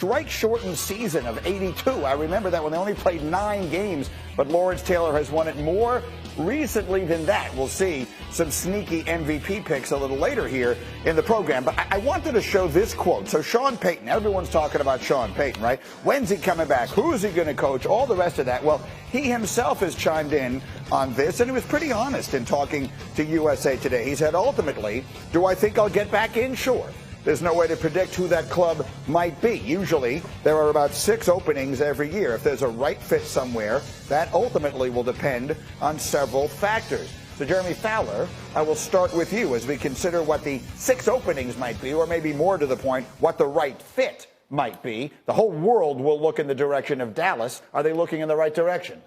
strike-shortened season of 82. I remember that when they only played 9 games, but Lawrence Taylor has won it more recently than that. We'll see some sneaky MVP picks a little later here in the program. But I wanted to show this quote. So Sean Payton, everyone's talking about Sean Payton, right? When's he coming back? Who's he going to coach? All the rest of that. Well, he himself has chimed in on this, and he was pretty honest in talking to USA Today. He said, ultimately, do I think I'll get back in? Sure. There's no way to predict who that club might be. Usually, there are about 6 openings every year. If there's a right fit somewhere, that ultimately will depend on several factors. So, Jeremy Fowler, I will start with you as we consider what the 6 openings might be, or maybe more to the point, what the right fit might be. The whole world will look in the direction of Dallas. Are they looking in the right direction?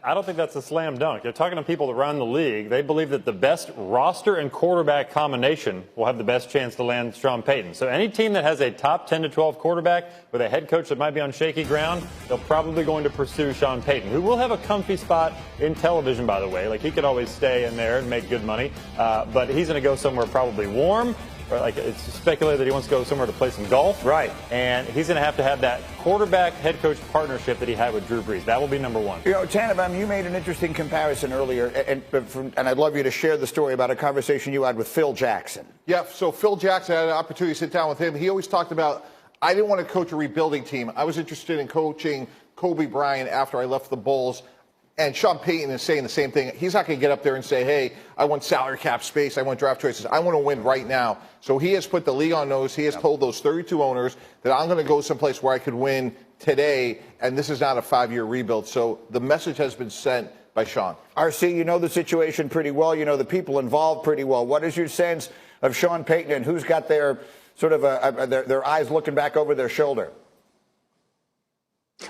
I don't think that's a slam dunk. You're talking to people that run the league. They believe that the best roster and quarterback combination will have the best chance to land Sean Payton. So any team that has a top 10 to 12 quarterback with a head coach that might be on shaky ground, they're probably going to pursue Sean Payton, who will have a comfy spot in television, by the way. Like, he could always stay in there and make good money. But he's going to go somewhere probably warm. Or like, it's speculated that he wants to go somewhere to play some golf. Right. And he's going to have that quarterback-head coach partnership that he had with Drew Brees. That will be number one. You know, Tannenbaum, you made an interesting comparison earlier, and I'd love you to share the story about a conversation you had with Phil Jackson. Yeah, so Phil Jackson, I had an opportunity to sit down with him. He always talked about, I didn't want to coach a rebuilding team. I was interested in coaching Kobe Bryant after I left the Bulls. And Sean Payton is saying the same thing. He's not going to get up there and say, hey, I want salary cap space, I want draft choices. I want to win right now. So he has put the league on notice. He has told those 32 owners that I'm going to go someplace where I could win today, and this is not a 5-year rebuild. So the message has been sent by Sean. RC, you know the situation pretty well. You know the people involved pretty well. What is your sense of Sean Payton and who's got their sort of their eyes looking back over their shoulder?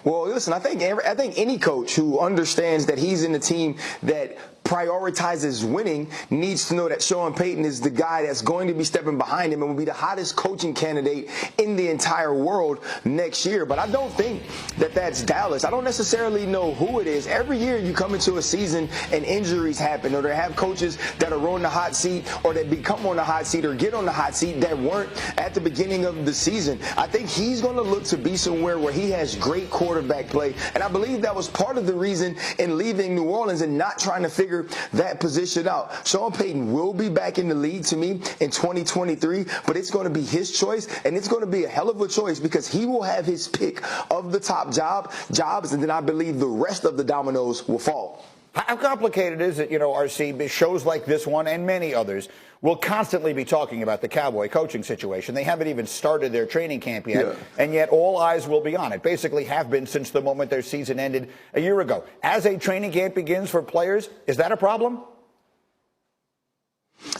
Well, listen, I think any coach who understands that he's in a team that prioritizes winning needs to know that Sean Payton is the guy that's going to be stepping behind him and will be the hottest coaching candidate in the entire world next year. But I don't think that that's Dallas. I don't necessarily know who it is. Every year you come into a season and injuries happen, or they have coaches that are on the hot seat, or that become on the hot seat or get on the hot seat that weren't at the beginning of the season. I think he's going to look to be somewhere where he has great quarterback play. And I believe that was part of the reason in leaving New Orleans and not trying to figure that position out. Sean Payton will be back in the league to me in 2023, but it's going to be his choice, and it's going to be a hell of a choice because he will have his pick of the top jobs, and then I believe the rest of the dominoes will fall. How complicated is it, RC, shows like this one and many others will constantly be talking about the Cowboy coaching situation. They haven't even started their training camp yet, and yet all eyes will be on it. Basically have been since the moment their season ended a year ago. As a training camp begins for players, is that a problem?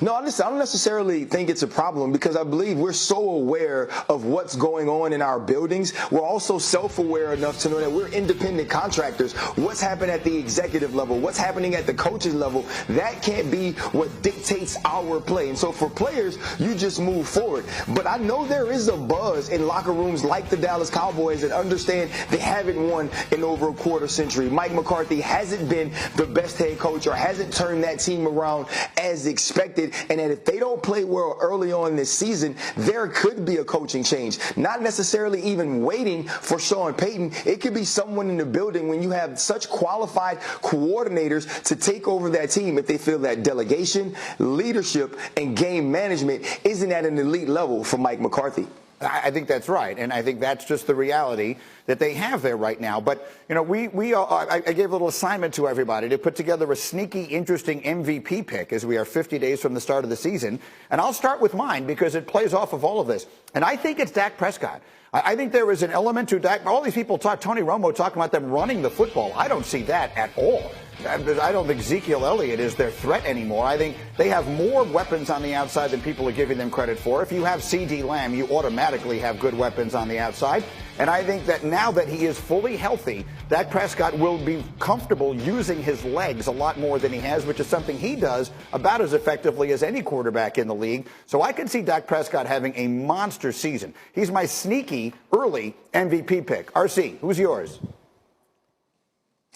No, I don't necessarily think it's a problem because I believe we're so aware of what's going on in our buildings. We're also self-aware enough to know that we're independent contractors. What's happening at the executive level, what's happening at the coaches level, that can't be what dictates our play. And so for players, you just move forward. But I know there is a buzz in locker rooms like the Dallas Cowboys that understand they haven't won in over a quarter century. Mike McCarthy hasn't been the best head coach or hasn't turned that team around as expected. And that if they don't play well early on this season, there could be a coaching change. Not necessarily even waiting for Sean Payton. It could be someone in the building when you have such qualified coordinators to take over that team if they feel that delegation, leadership, and game management isn't at an elite level for Mike McCarthy. I think that's right, and I think that's just the reality that they have there right now. But, I gave a little assignment to everybody to put together a sneaky, interesting MVP pick as we are 50 days from the start of the season. And I'll start with mine because it plays off of all of this. And I think it's Dak Prescott. I think there is an element to Dak. All these people Tony Romo talking about them running the football. I don't see that at all. I don't think Ezekiel Elliott is their threat anymore. I think they have more weapons on the outside than people are giving them credit for. If you have C.D. Lamb, you automatically have good weapons on the outside. And I think that now that he is fully healthy, Dak Prescott will be comfortable using his legs a lot more than he has, which is something he does about as effectively as any quarterback in the league. So I can see Dak Prescott having a monster season. He's my sneaky early MVP pick. RC, who's yours?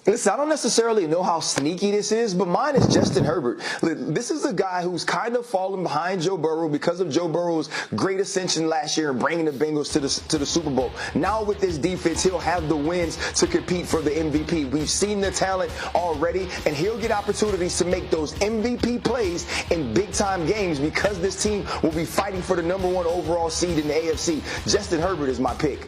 Listen, I don't necessarily know how sneaky this is, but mine is Justin Herbert. This is a guy who's kind of fallen behind Joe Burrow because of Joe Burrow's great ascension last year and bringing the Bengals to the Super Bowl. Now with this defense, he'll have the wins to compete for the MVP. We've seen the talent already, and he'll get opportunities to make those MVP plays in big-time games because this team will be fighting for the #1 overall seed in the AFC. Justin Herbert is my pick.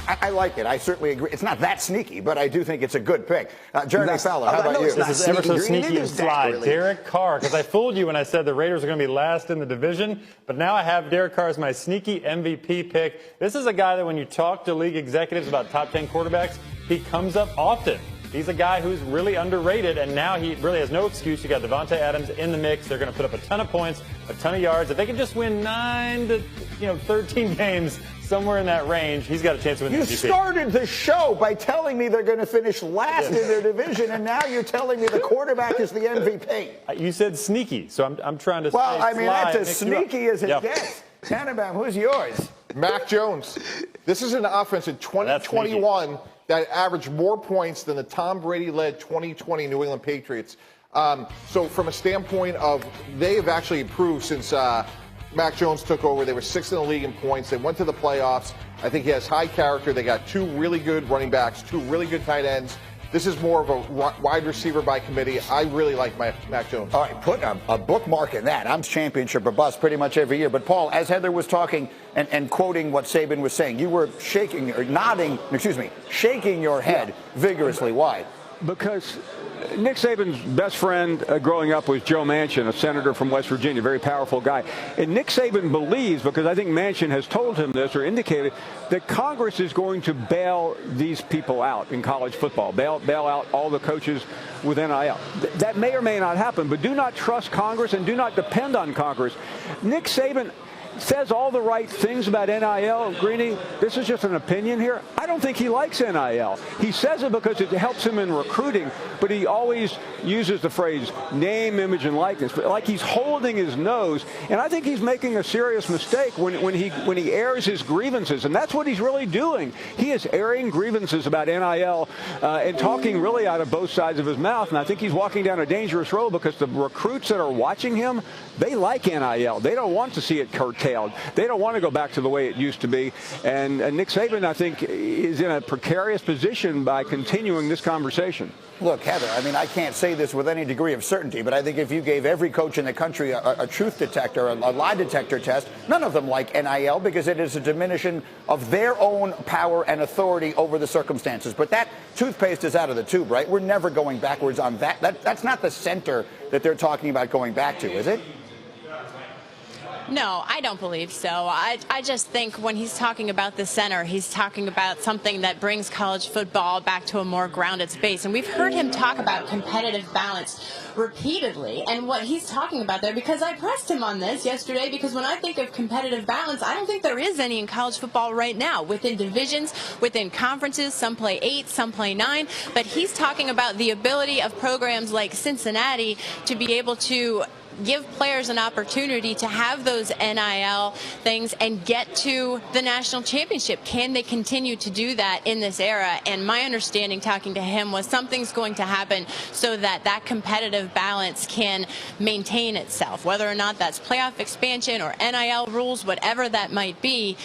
I like it. I certainly agree. It's not that sneaky, but I do think it's a good pick. Jeremy Fowler, how about you? This is ever so sneaky and fly. Really. Derek Carr, because I fooled you when I said the Raiders are going to be last in the division, but now I have Derek Carr as my sneaky MVP pick. This is a guy that when you talk to league executives about top 10 quarterbacks, he comes up often. He's a guy who's really underrated, and now he really has no excuse. You got Devontae Adams in the mix. They're going to put up a ton of points, a ton of yards. If they can just win 9 to 13 games, somewhere in that range, he's got a chance to win the MVP. You started the show by telling me they're going to finish last in their division, and now you're telling me the quarterback is the MVP. You said sneaky, so I'm trying to Well, say I mean, fly, that's as sneaky as it gets. Tannenbaum, who's yours? Mac Jones. This is an offense in 2021 that averaged more points than the Tom Brady-led 2020 New England Patriots. So from a standpoint of they have actually improved since Mac Jones took over. They were 6th in the league in points. They went to the playoffs. I think he has high character. They got 2 really good running backs, 2 really good tight ends. This is more of a wide receiver by committee. I really like Mac Jones. All right, put a bookmark in that. I'm championship or bust pretty much every year. But, Paul, as Heather was talking and quoting what Saban was saying, you were shaking your head vigorously. Why? Because Nick Saban's best friend growing up was Joe Manchin, a senator from West Virginia, very powerful guy. And Nick Saban believes, because I think Manchin has told him this or indicated, that Congress is going to bail these people out in college football, bail out all the coaches with NIL. That may or may not happen, but do not trust Congress and do not depend on Congress. Nick Saban says all the right things about NIL. Greeny, this is just an opinion here. I don't think he likes NIL. He says it because it helps him in recruiting, but he always uses the phrase name, image, and likeness, but like he's holding his nose. And I think he's making a serious mistake when he airs his grievances, and that's what he's really doing. He is airing grievances about NIL and talking really out of both sides of his mouth. And I think he's walking down a dangerous road because the recruits that are watching him, they like NIL. They don't want to see it curtailed. They don't want to go back to the way it used to be. And Nick Saban, I think, is in a precarious position by continuing this conversation. Look, Heather, I mean, I can't say this with any degree of certainty, but I think if you gave every coach in the country a truth detector, a lie detector test, none of them like NIL because it is a diminution of their own power and authority over the circumstances. But that toothpaste is out of the tube, right? We're never going backwards on that. That's not the center that they're talking about going back to, is it? No, I don't believe so. I just think when he's talking about the center, he's talking about something that brings college football back to a more grounded space. And we've heard him talk about competitive balance repeatedly and what he's talking about there, because I pressed him on this yesterday, because when I think of competitive balance, I don't think there is any in college football right now. Within divisions, within conferences, some play 8, some play 9, but he's talking about the ability of programs like Cincinnati to be able to give players an opportunity to have those NIL things and get to the national championship. Can they continue to do that in this era? And my understanding talking to him was something's going to happen so that that competitive balance can maintain itself, whether or not that's playoff expansion or NIL rules, whatever that might be.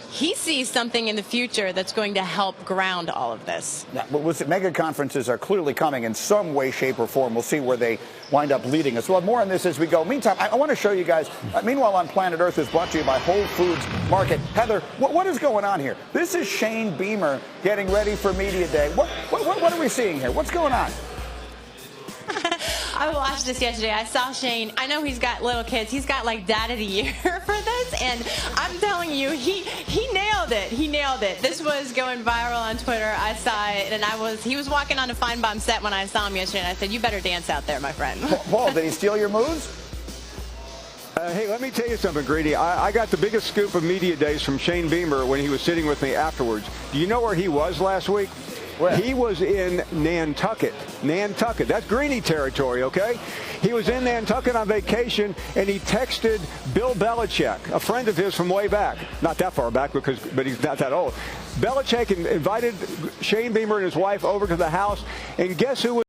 He sees something in the future that's going to help ground all of this. Now, mega conferences are clearly coming in some way, shape, or form. We'll see where they wind up leading us. We'll have more on this as we go. Meantime, I want to show you guys. Meanwhile on Planet Earth is brought to you by Whole Foods Market. Heather, what is going on here? This is Shane Beamer getting ready for Media Day. What are we seeing here? What's going on? I watched this yesterday. I saw Shane. I know he's got little kids. He's got like Dad of the Year for this, and I'm telling you, he nailed it. He nailed it. This was going viral on Twitter. I saw it, and he was walking on a Feinbaum set when I saw him yesterday, and I said, "You better dance out there, my friend." Paul, did he steal your moves? Hey, let me tell you something, Greedy. I got the biggest scoop of media days from Shane Beamer when he was sitting with me afterwards. Do you know where he was last week? Where? He was in Nantucket. Nantucket. That's Greeny territory, okay? He was in Nantucket on vacation, and he texted Bill Belichick, a friend of his from way back. Not that far back, but he's not that old. Belichick invited Shane Beamer and his wife over to the house, and guess who was